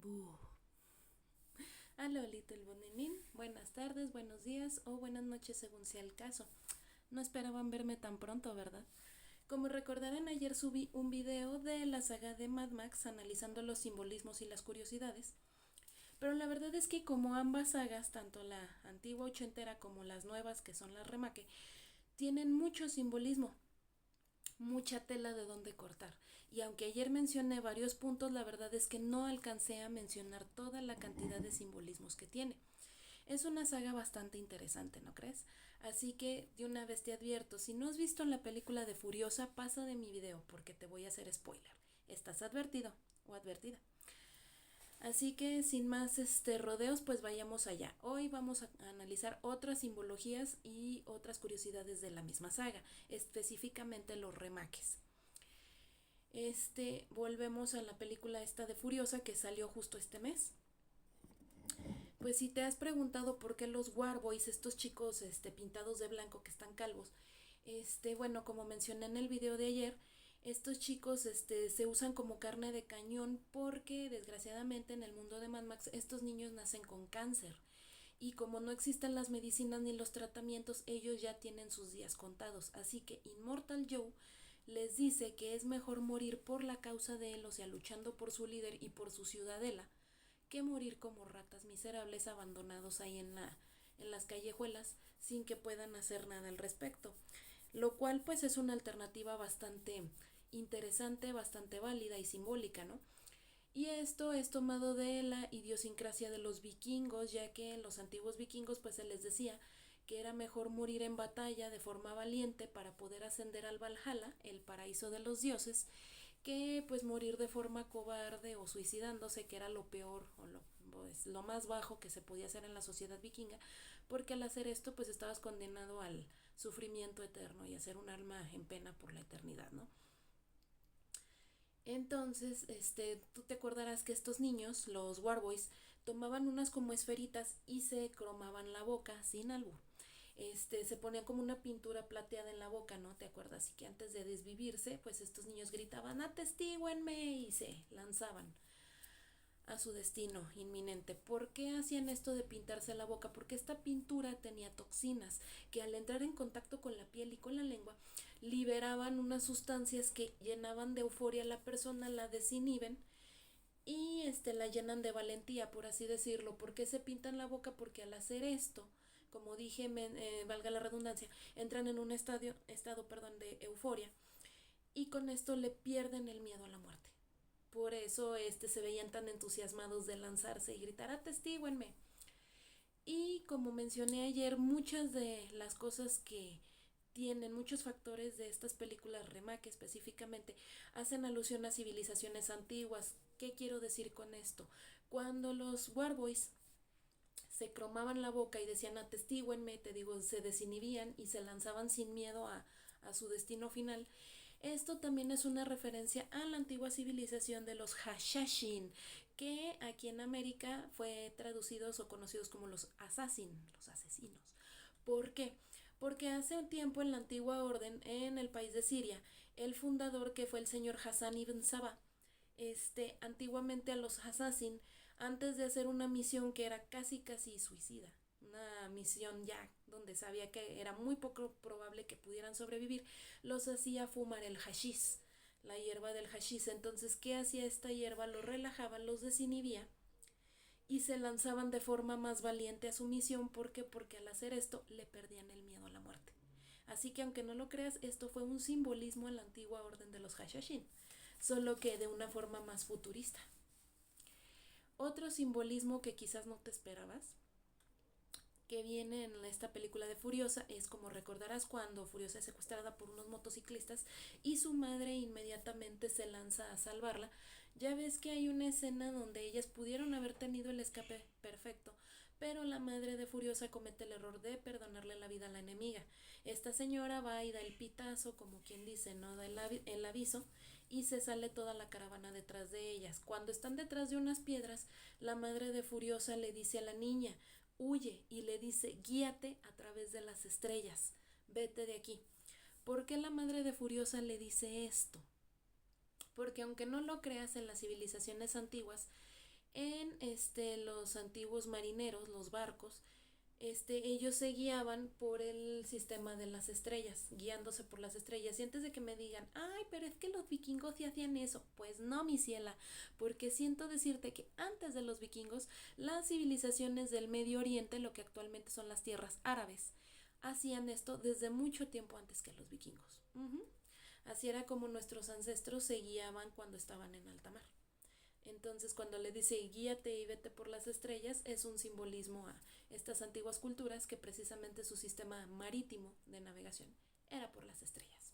Fu. Aló, Little Bonenín. Buenas tardes, buenos días o buenas noches según sea el caso. No esperaban verme tan pronto, ¿verdad? Como recordarán, ayer subí un video de la saga de Mad Max analizando los simbolismos y las curiosidades. Pero la verdad es que como ambas sagas, tanto la antigua ochentera como las nuevas, que son las remake, tienen mucho simbolismo, mucha tela de donde cortar. Y aunque ayer mencioné varios puntos, la verdad es que no alcancé a mencionar toda la cantidad de simbolismos que tiene. Es una saga bastante interesante, ¿no crees? Así que de una vez te advierto, si no has visto la película de Furiosa, pasa de mi video porque te voy a hacer spoiler. Estás advertido o advertida. Así que sin más rodeos, pues vayamos allá. Hoy vamos a analizar otras simbologías y otras curiosidades de la misma saga, específicamente los remaques. Volvemos a la película esta de Furiosa que salió justo este mes. Pues si te has preguntado por qué los Warboys, estos chicos pintados de blanco que están calvos, bueno, como mencioné en el video de ayer, estos chicos se usan como carne de cañón porque desgraciadamente en el mundo de Mad Max estos niños nacen con cáncer y como no existen las medicinas ni los tratamientos, ellos ya tienen sus días contados. Así que Immortal Joe les dice que es mejor morir por la causa de él, o sea, luchando por su líder y por su ciudadela, que morir como ratas miserables abandonados ahí en las callejuelas sin que puedan hacer nada al respecto. Lo cual pues es una alternativa bastante interesante, bastante válida y simbólica, ¿no? Y esto es tomado de la idiosincrasia de los vikingos, ya que en los antiguos vikingos pues se les decía que era mejor morir en batalla de forma valiente para poder ascender al Valhalla, el paraíso de los dioses, que pues morir de forma cobarde o suicidándose, que era lo peor o lo más bajo que se podía hacer en la sociedad vikinga, porque al hacer esto pues estabas condenado al sufrimiento eterno y a ser un alma en pena por la eternidad, ¿no? Entonces, tú te acordarás que estos niños, los Warboys, tomaban unas como esferitas y se cromaban la boca sin albur. Se ponían como una pintura plateada en la boca, ¿no? ¿Te acuerdas? Y que antes de desvivirse, pues estos niños gritaban, atestíguenme, y se lanzaban a su destino inminente. ¿Por qué hacían esto de pintarse la boca? Porque esta pintura tenía toxinas que al entrar en contacto con la piel y con la lengua liberaban unas sustancias que llenaban de euforia a la persona, la desinhiben y la llenan de valentía, por así decirlo. ¿Por qué se pintan la boca? Porque al hacer esto, como dije, valga la redundancia, entran en un estado de euforia y con esto le pierden el miedo a la muerte. Por eso se veían tan entusiasmados de lanzarse y gritar atestíguenme. Y como mencioné ayer, muchas de las cosas que tienen muchos factores de estas películas remake específicamente hacen alusión a civilizaciones antiguas. ¿Qué quiero decir con esto? Cuando los Warboys se cromaban la boca y decían atestíguenme, te digo, se desinhibían y se lanzaban sin miedo a su destino final. Esto también es una referencia a la antigua civilización de los Hashashin, que aquí en América fue traducidos o conocidos como los Assassin, los asesinos. ¿Por qué? Porque hace un tiempo en la antigua orden, en el país de Siria, el fundador, que fue el señor Hassan ibn Sabah, antiguamente a los Assassin, antes de hacer una misión que era casi suicida, una misión ya donde sabía que era muy poco probable que pudieran sobrevivir, los hacía fumar el hashish, la hierba del hashish. Entonces, ¿qué hacía esta hierba? Los relajaba, los desinhibía y se lanzaban de forma más valiente a su misión. ¿Por qué? Porque al hacer esto le perdían el miedo a la muerte. Así que aunque no lo creas, esto fue un simbolismo en la antigua orden de los Hashashin, solo que de una forma más futurista. Otro simbolismo que quizás no te esperabas, que viene en esta película de Furiosa, es, como recordarás, cuando Furiosa es secuestrada por unos motociclistas y su madre inmediatamente se lanza a salvarla. Ya ves que hay una escena donde ellas pudieron haber tenido el escape perfecto, pero la madre de Furiosa comete el error de perdonarle la vida a la enemiga. Esta señora va y da el pitazo, como quien dice, no da el aviso, y se sale toda la caravana detrás de ellas. Cuando están detrás de unas piedras, la madre de Furiosa le dice a la niña, huye, y le dice, guíate a través de las estrellas, vete de aquí. ¿Por qué la madre de Furiosa le dice esto? Porque aunque no lo creas, en las civilizaciones antiguas, En los antiguos marineros, los barcos, ellos se guiaban por el sistema de las estrellas, guiándose por las estrellas. Y antes de que me digan, ay, pero es que los vikingos sí hacían eso, pues no, mi ciela, porque siento decirte que antes de los vikingos, las civilizaciones del Medio Oriente, lo que actualmente son las tierras árabes, hacían esto desde mucho tiempo antes que los vikingos. Así era como nuestros ancestros se guiaban cuando estaban en alta mar. Entonces, cuando le dice guíate y vete por las estrellas, es un simbolismo a estas antiguas culturas que precisamente su sistema marítimo de navegación era por las estrellas.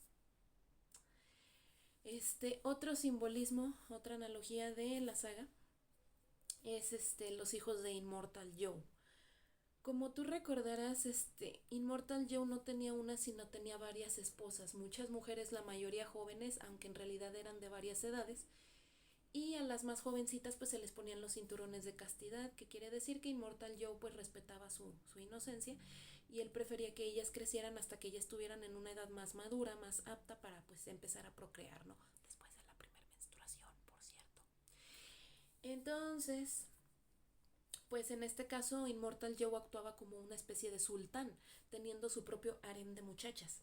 Otro simbolismo, otra analogía de la saga es los hijos de Immortal Joe. Como tú recordarás, Immortal Joe no tenía una, sino tenía varias esposas, muchas mujeres, la mayoría jóvenes, aunque en realidad eran de varias edades, y a las más jovencitas pues se les ponían los cinturones de castidad, que quiere decir que Immortal Joe pues respetaba su inocencia y él prefería que ellas crecieran hasta que ellas estuvieran en una edad más madura, más apta para pues empezar a procrear, ¿no? Después de la primera menstruación, por cierto. Entonces, pues en este caso Immortal Joe actuaba como una especie de sultán, teniendo su propio harem de muchachas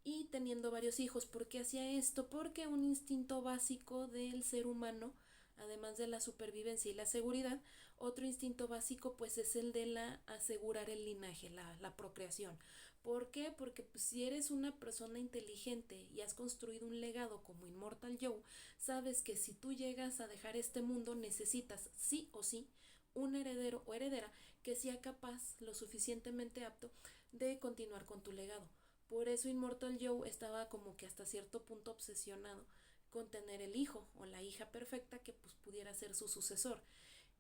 y teniendo varios hijos. ¿Por qué hacía esto? Porque un instinto básico del ser humano, además de la supervivencia y la seguridad, otro instinto básico pues es el de asegurar el linaje, la procreación. ¿Por qué? Porque pues, si eres una persona inteligente y has construido un legado como Immortal Joe, sabes que si tú llegas a dejar este mundo necesitas sí o sí un heredero o heredera que sea capaz, lo suficientemente apto, de continuar con tu legado. Por eso Immortal Joe estaba como que hasta cierto punto obsesionado con tener el hijo o la hija perfecta que pues pudiera ser su sucesor.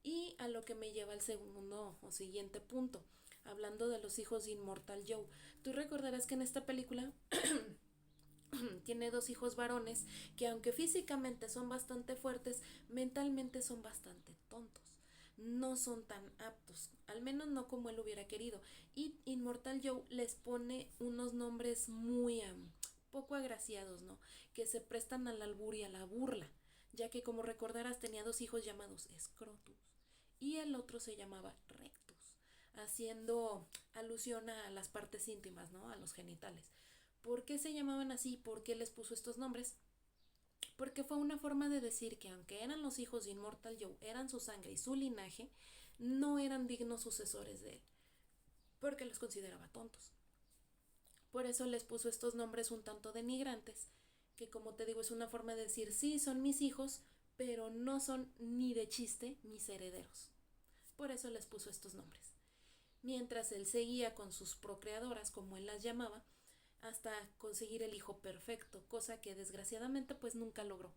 Y a lo que me lleva al segundo o siguiente punto, hablando de los hijos de Immortal Joe. Tú recordarás que en esta película tiene dos hijos varones que aunque físicamente son bastante fuertes, mentalmente son bastante tontos. No son tan aptos, al menos no como él hubiera querido. Y Immortal Joe les pone unos nombres muy poco agraciados, ¿no? Que se prestan al albur y a la burla, ya que como recordarás tenía dos hijos llamados Scrotus y el otro se llamaba Rectus, haciendo alusión a las partes íntimas, ¿no? A los genitales. ¿Por qué se llamaban así? ¿Por qué les puso estos nombres? Porque fue una forma de decir que aunque eran los hijos de Immortal Joe, eran su sangre y su linaje, no eran dignos sucesores de él, porque los consideraba tontos. Por eso les puso estos nombres un tanto denigrantes, que como te digo es una forma de decir sí, son mis hijos, pero no son ni de chiste mis herederos. Por eso les puso estos nombres. Mientras él seguía con sus procreadoras, como él las llamaba, hasta conseguir el hijo perfecto, cosa que desgraciadamente pues nunca logró.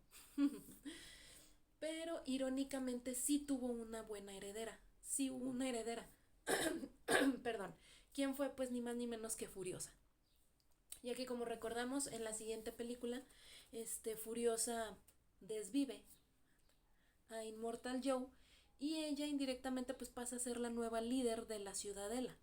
Pero irónicamente sí tuvo una buena heredera, sí hubo una heredera, perdón, ¿quién fue? Pues ni más ni menos que Furiosa. Ya que como recordamos en la siguiente película, Furiosa desvive a Immortal Joe y ella indirectamente pues pasa a ser la nueva líder de la Ciudadela.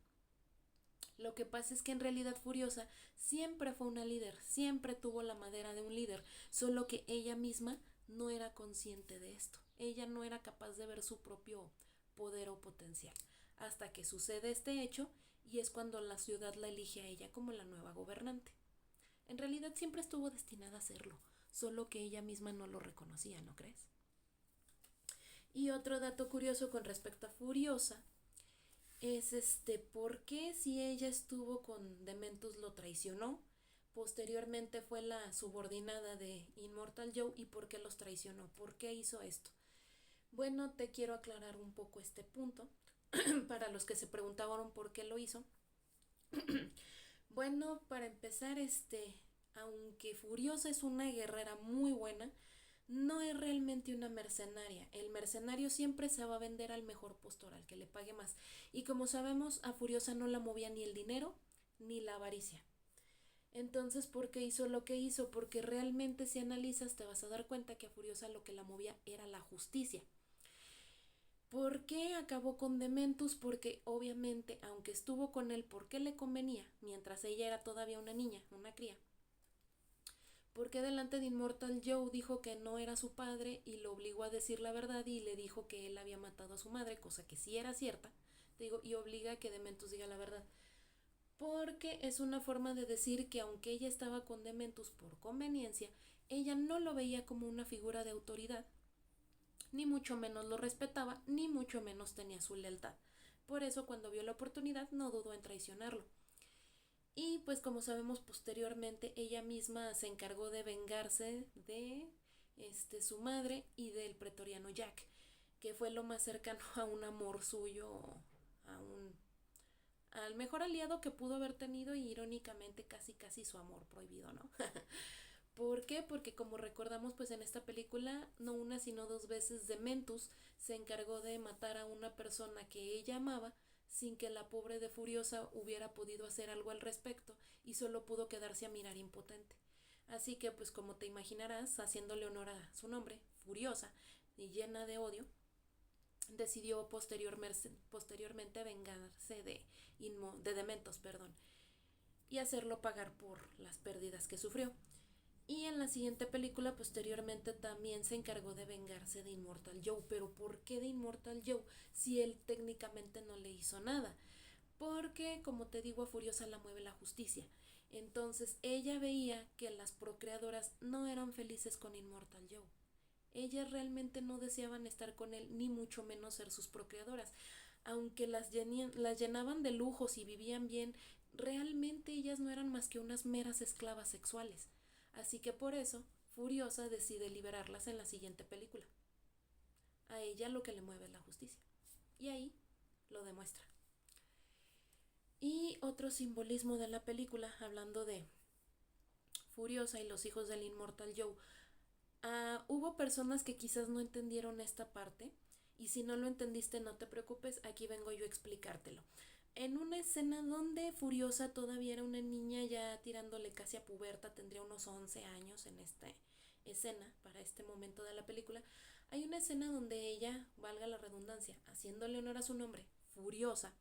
Lo que pasa es que en realidad Furiosa siempre fue una líder, siempre tuvo la madera de un líder, solo que ella misma no era consciente de esto. Ella no era capaz de ver su propio poder o potencial. Hasta que sucede este hecho y es cuando la ciudad la elige a ella como la nueva gobernante. En realidad siempre estuvo destinada a serlo, solo que ella misma no lo reconocía, ¿no crees? Y otro dato curioso con respecto a Furiosa es por qué si ella estuvo con Dementus lo traicionó, posteriormente fue la subordinada de Immortal Joe y por qué los traicionó, por qué hizo esto. Bueno, te quiero aclarar un poco este punto para los que se preguntaban por qué lo hizo. Bueno, para empezar, aunque Furiosa es una guerrera muy buena, no es realmente una mercenaria. El mercenario siempre se va a vender al mejor postor, al que le pague más. Y como sabemos, a Furiosa no la movía ni el dinero ni la avaricia. Entonces, ¿por qué hizo lo que hizo? Porque realmente si analizas te vas a dar cuenta que a Furiosa lo que la movía era la justicia. ¿Por qué acabó con Dementus? Porque obviamente, aunque estuvo con él porque le convenía, mientras ella era todavía una niña, una cría, porque delante de Immortal Joe dijo que no era su padre y lo obligó a decir la verdad y le dijo que él había matado a su madre, cosa que sí era cierta, te digo, y obliga a que Dementus diga la verdad. Porque es una forma de decir que aunque ella estaba con Dementus por conveniencia, ella no lo veía como una figura de autoridad, ni mucho menos lo respetaba, ni mucho menos tenía su lealtad. Por eso cuando vio la oportunidad no dudó en traicionarlo. Y pues como sabemos posteriormente ella misma se encargó de vengarse de su madre y del pretoriano Jack, que fue lo más cercano a un amor suyo, a un al mejor aliado que pudo haber tenido y irónicamente casi casi su amor prohibido, ¿no? ¿Por qué? Porque como recordamos pues en esta película no una sino dos veces Dementus se encargó de matar a una persona que ella amaba sin que la pobre de Furiosa hubiera podido hacer algo al respecto y solo pudo quedarse a mirar impotente. Así que pues como te imaginarás, haciéndole honor a su nombre, Furiosa y llena de odio, decidió posteriormente vengarse de Dementos, y hacerlo pagar por las pérdidas que sufrió. Y en la siguiente película posteriormente también se encargó de vengarse de Immortal Joe. Pero ¿por qué de Immortal Joe si él técnicamente no le hizo nada? Porque, como te digo, a Furiosa la mueve la justicia. Entonces ella veía que las procreadoras no eran felices con Immortal Joe. Ellas realmente no deseaban estar con él, ni mucho menos ser sus procreadoras. Aunque las llenaban de lujos y vivían bien, realmente ellas no eran más que unas meras esclavas sexuales. Así que por eso, Furiosa decide liberarlas en la siguiente película. A ella lo que le mueve es la justicia. Y ahí lo demuestra. Y otro simbolismo de la película, hablando de Furiosa y los hijos del Immortal Joe. Hubo personas que quizás no entendieron esta parte, y si no lo entendiste no te preocupes, aquí vengo yo a explicártelo. En una escena donde Furiosa todavía era una niña ya tirándole casi a puberta, tendría unos 11 años en esta escena, para este momento de la película, hay una escena donde ella, valga la redundancia, haciéndole honor a su nombre, Furiosa,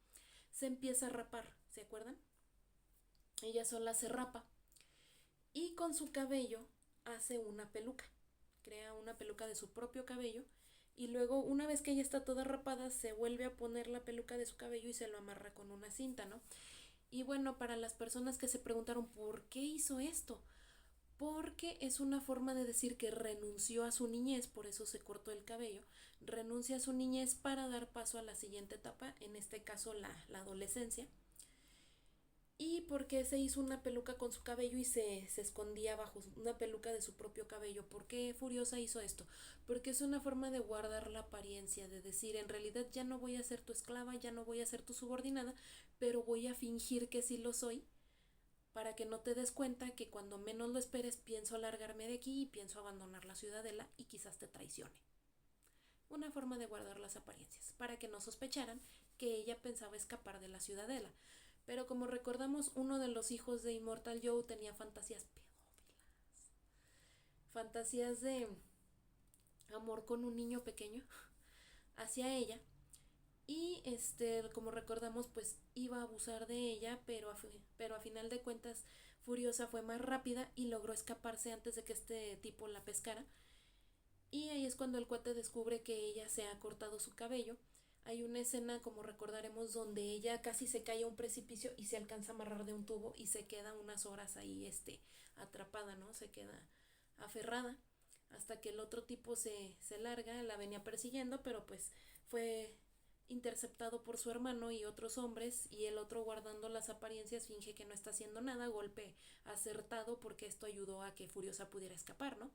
se empieza a rapar, ¿se acuerdan? Ella sola se rapa y con su cabello hace una peluca, crea una peluca de su propio cabello y luego una vez que ella está toda rapada se vuelve a poner la peluca de su cabello y se lo amarra con una cinta, ¿no? Y bueno, para las personas que se preguntaron por qué hizo esto, porque es una forma de decir que renunció a su niñez, por eso se cortó el cabello, renuncia a su niñez para dar paso a la siguiente etapa, en este caso la adolescencia. Y porque se hizo una peluca con su cabello y se escondía bajo una peluca de su propio cabello. ¿Por qué Furiosa hizo esto? Porque es una forma de guardar la apariencia, de decir, en realidad ya no voy a ser tu esclava, ya no voy a ser tu subordinada, pero voy a fingir que sí lo soy, para que no te des cuenta que cuando menos lo esperes pienso largarme de aquí y pienso abandonar la ciudadela y quizás te traicione. Una forma de guardar las apariencias, para que no sospecharan que ella pensaba escapar de la ciudadela. Pero como recordamos, uno de los hijos de Immortal Joe tenía fantasías pedófilas, fantasías de amor con un niño pequeño hacia ella. Y como recordamos, pues iba a abusar de ella, pero a final de cuentas Furiosa fue más rápida y logró escaparse antes de que este tipo la pescara. Y ahí es cuando el cuate descubre que ella se ha cortado su cabello. Hay una escena, como recordaremos, donde ella casi se cae a un precipicio y se alcanza a amarrar de un tubo y se queda unas horas ahí atrapada, ¿no? Se queda aferrada hasta que el otro tipo se larga, la venía persiguiendo, pero pues fue interceptado por su hermano y otros hombres, y el otro, guardando las apariencias, finge que no está haciendo nada, golpe acertado, porque esto ayudó a que Furiosa pudiera escapar, ¿no?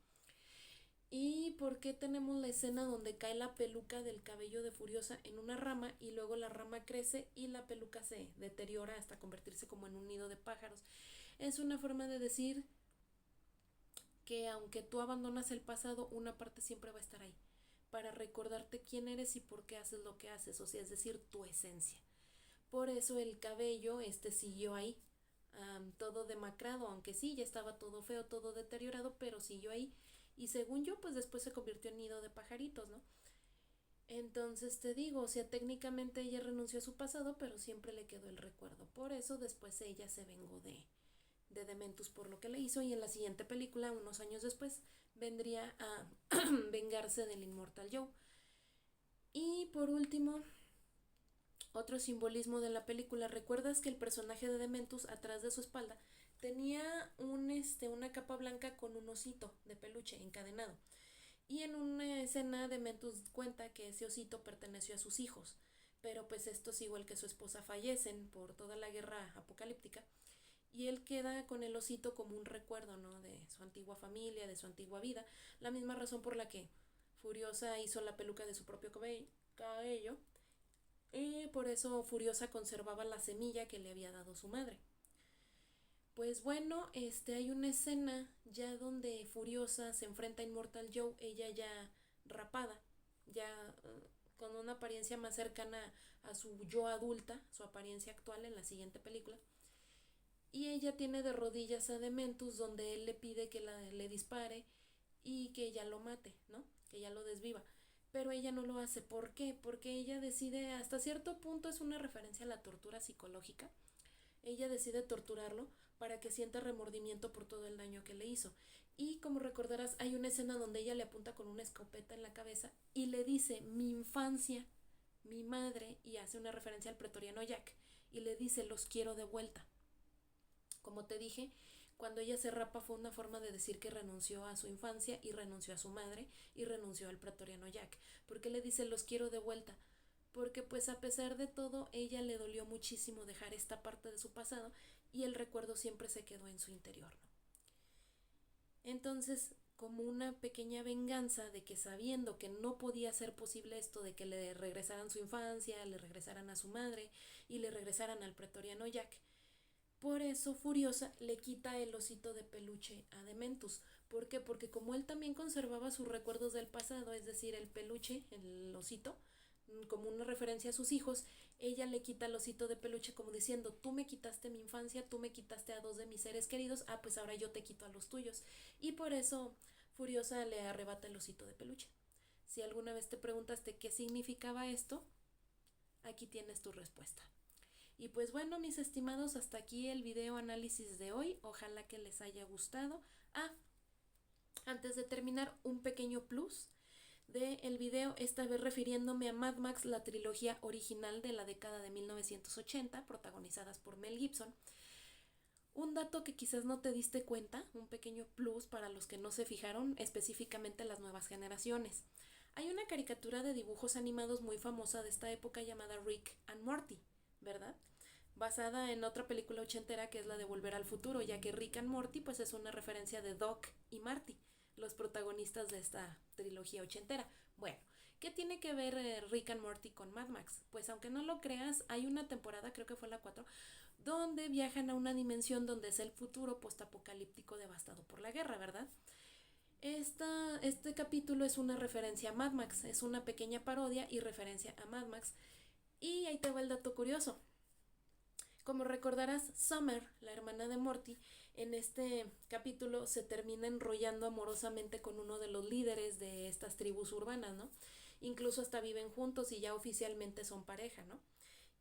¿Y por qué tenemos la escena donde cae la peluca del cabello de Furiosa en una rama y luego la rama crece y la peluca se deteriora hasta convertirse como en un nido de pájaros? Es una forma de decir que aunque tú abandonas el pasado, una parte siempre va a estar ahí para recordarte quién eres y por qué haces lo que haces, o sea, es decir, tu esencia. Por eso el cabello siguió ahí, todo demacrado, aunque sí, ya estaba todo feo, todo deteriorado, pero siguió ahí. Y según yo, pues después se convirtió en nido de pajaritos, ¿no? Entonces te digo, o sea, técnicamente ella renunció a su pasado, pero siempre le quedó el recuerdo. Por eso después ella se vengó de Dementus por lo que le hizo, y en la siguiente película, unos años después, vendría a vengarse del Immortal Joe. Y por último, otro simbolismo de la película, ¿recuerdas que el personaje de Dementus atrás de su espalda tenía una capa blanca con un osito de peluche encadenado? Y en una escena Dementus cuenta que ese osito perteneció a sus hijos, pero pues estos, igual que su esposa, fallecen por toda la guerra apocalíptica, y él queda con el osito como un recuerdo, ¿no?, de su antigua familia, de su antigua vida, la misma razón por la que Furiosa hizo la peluca de su propio cabello, y por eso Furiosa conservaba la semilla que le había dado su madre. Pues bueno, hay una escena ya donde Furiosa se enfrenta a Immortal Joe, ella ya rapada, ya con una apariencia más cercana a su yo adulta, su apariencia actual en la siguiente película. Y ella tiene de rodillas a Dementus, donde él le pide que le dispare y que ella lo mate, ¿no? Que ella lo desviva. Pero ella no lo hace. ¿Por qué? Porque ella decide, hasta cierto punto es una referencia a la tortura psicológica. Ella decide torturarlo para que sienta remordimiento por todo el daño que le hizo. Y como recordarás, hay una escena donde ella le apunta con una escopeta en la cabeza y le dice, mi infancia, mi madre, y hace una referencia al pretoriano Jack, y le dice, los quiero de vuelta. Como te dije, cuando ella se rapa fue una forma de decir que renunció a su infancia y renunció a su madre y renunció al pretoriano Jack. ¿Por qué le dice los quiero de vuelta? Porque pues a pesar de todo, ella le dolió muchísimo dejar esta parte de su pasado y el recuerdo siempre se quedó en su interior, ¿no? Entonces, como una pequeña venganza de que, sabiendo que no podía ser posible esto de que le regresaran su infancia, le regresaran a su madre y le regresaran al pretoriano Jack, por eso Furiosa le quita el osito de peluche a Dementus. ¿Por qué? Porque como él también conservaba sus recuerdos del pasado, es decir, el peluche, el osito, como una referencia a sus hijos, ella le quita el osito de peluche como diciendo, tú me quitaste mi infancia, tú me quitaste a dos de mis seres queridos, pues ahora yo te quito a los tuyos. Y por eso Furiosa le arrebata el osito de peluche. Si alguna vez te preguntaste qué significaba esto, aquí tienes tu respuesta. Y pues bueno, mis estimados, hasta aquí el video análisis de hoy. Ojalá que les haya gustado. Antes de terminar, un pequeño plus del video, esta vez refiriéndome a Mad Max, la trilogía original de la década de 1980, protagonizadas por Mel Gibson. Un dato que quizás no te diste cuenta, un pequeño plus para los que no se fijaron, específicamente las nuevas generaciones. Hay una caricatura de dibujos animados muy famosa de esta época llamada Rick and Morty, ¿verdad? Basada en otra película ochentera que es la de Volver al Futuro, ya que Rick and Morty pues es una referencia de Doc y Marty, los protagonistas de esta trilogía ochentera. Bueno, ¿qué tiene que ver Rick and Morty con Mad Max? Pues aunque no lo creas, hay una temporada, creo que fue la 4, donde viajan a una dimensión donde es el futuro postapocalíptico devastado por la guerra, ¿verdad? Este capítulo es una referencia a Mad Max, es una pequeña parodia y referencia a Mad Max. Y ahí te va el dato curioso. Como recordarás, Summer, la hermana de Morty, en este capítulo se termina enrollando amorosamente con uno de los líderes de estas tribus urbanas, ¿no? Incluso hasta viven juntos y ya oficialmente son pareja, ¿no?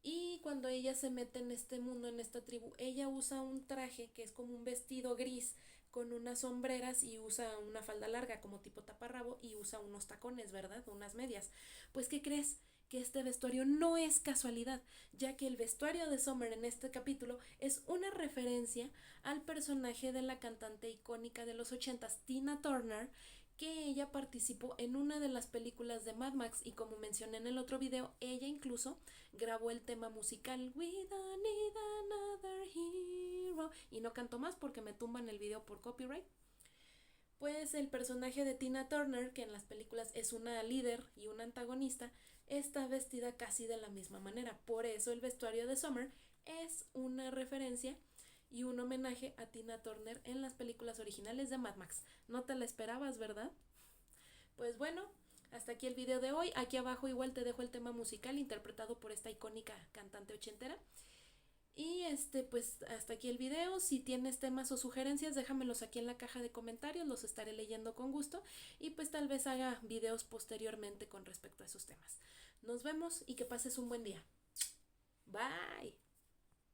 Y cuando ella se mete en este mundo, en esta tribu, ella usa un traje que es como un vestido gris con unas sombreras y usa una falda larga como tipo taparrabo y usa unos tacones, ¿verdad? Unas medias. Pues, ¿qué crees? Que este vestuario no es casualidad, ya que el vestuario de Summer en este capítulo es una referencia al personaje de la cantante icónica de los 80s, Tina Turner, que ella participó en una de las películas de Mad Max y, como mencioné en el otro video, ella incluso grabó el tema musical We Don't Need Another Hero, y no canto más porque me tumban el video por copyright. Pues el personaje de Tina Turner, que en las películas es una líder y una antagonista, está vestida casi de la misma manera. Por eso el vestuario de Summer es una referencia y un homenaje a Tina Turner en las películas originales de Mad Max. No te la esperabas, ¿verdad? Pues bueno, hasta aquí el video de hoy. Aquí abajo igual te dejo el tema musical interpretado por esta icónica cantante ochentera. Y pues hasta aquí el video. Si tienes temas o sugerencias, déjamelos aquí en la caja de comentarios, los estaré leyendo con gusto y pues tal vez haga videos posteriormente con respecto a esos temas. Nos vemos y que pases un buen día. Bye.